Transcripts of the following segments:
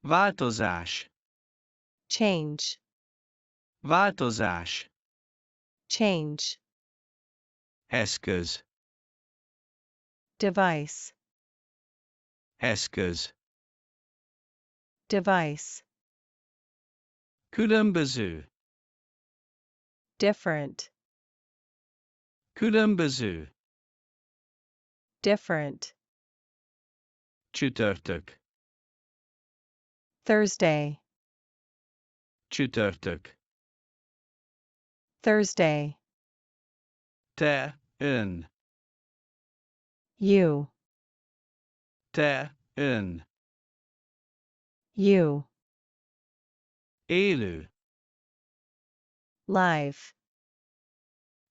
Változás. Change. Változás. Change. Eszköz. Device. Eszköz. Device. Különböző. Different. Különböző. Different. Csütörtök. Thursday. Csütörtök. Thursday. Te, ön. You. Te, ön. You. Élő. Live.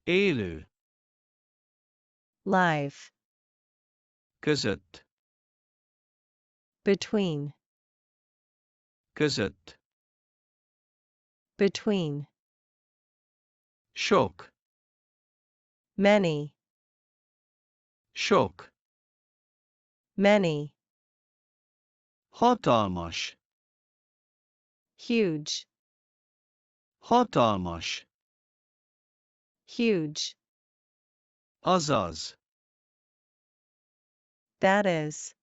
Élő. Live. Között. Between. Között. Between. Sok. Many. Sok. Many. Hatalmas. Huge. Hatalmas. Huge. Azaz. That is.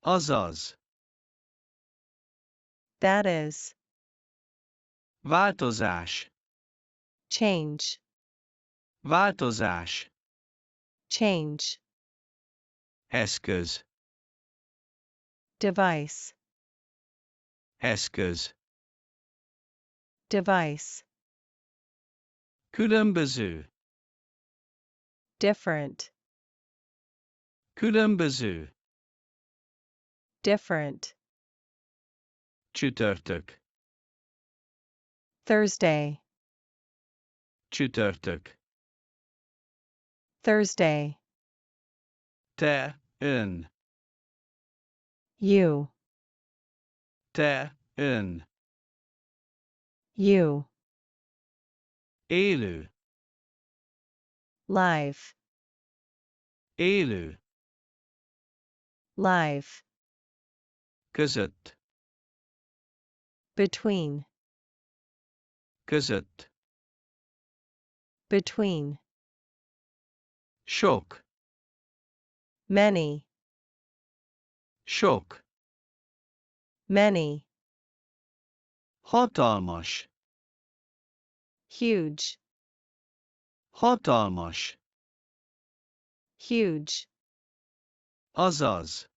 Azaz. That is. Változás. Change. Változás. Change. Eszköz. Device. Eszköz. Device. Különböző. Different. Különböző. Different. Csütörtök. Thursday. Csütörtök. Thursday. Te, ön. You. Te, ön. You. Élő. Live. Élő. Live. Között. Between. Között. Between. Sok. Many. Sok. Many. Hatalmas. Huge. Hatalmas. Huge. Azaz.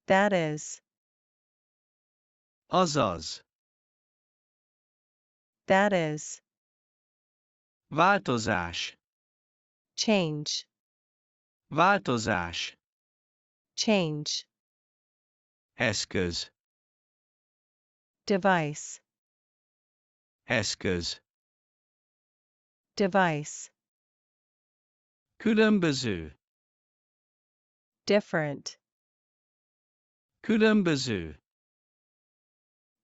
That is. Azaz. That is. Változás. Change. Változás. Change. Eszköz. Device. Eszköz. Device. Különböző. Different. Különböző.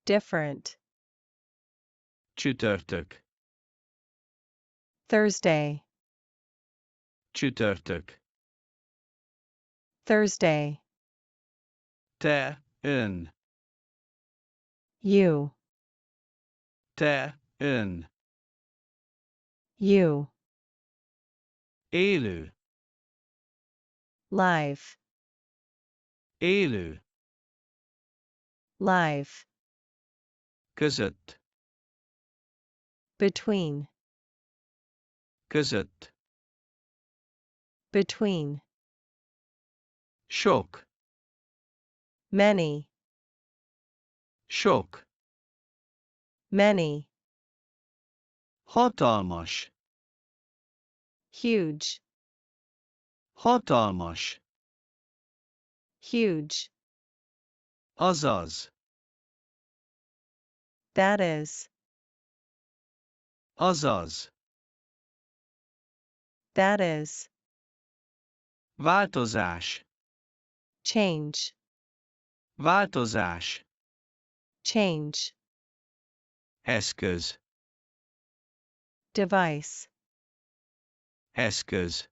Different. Csütörtök. Thursday. Csütörtök. Thursday. Te, ön. You. Te, ön. You. Élő. Live. Élő. Live. Között. Between. Között. Between. Sok. Many. Sok. Many. Hatalmas. Huge. Hatalmas. Huge. Azaz. That is. Azaz. That is. Változás. Change. Változás. Change. Eszköz. Device. Eszköz.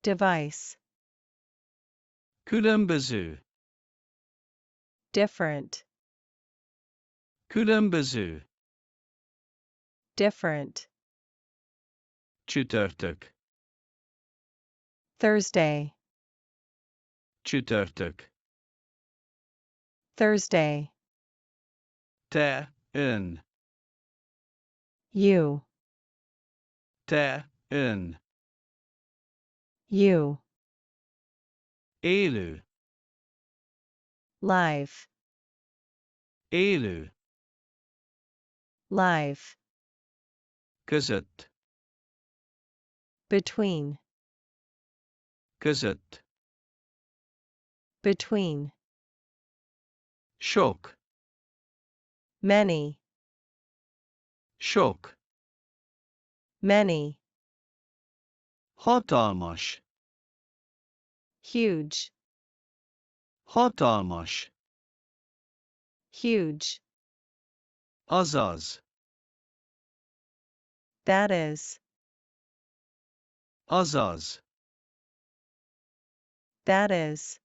Device. Különböző. different, Különböző. different, Csütörtök. Thursday, Csütörtök. Thursday, Te, ön. you, Te, ön. you, Élő. live, Élő. live, Között. between, Között. between, Sok. many, Sok. many, Hatalmas. huge, Hatalmas. huge, Azaz. that is, Azaz. that is,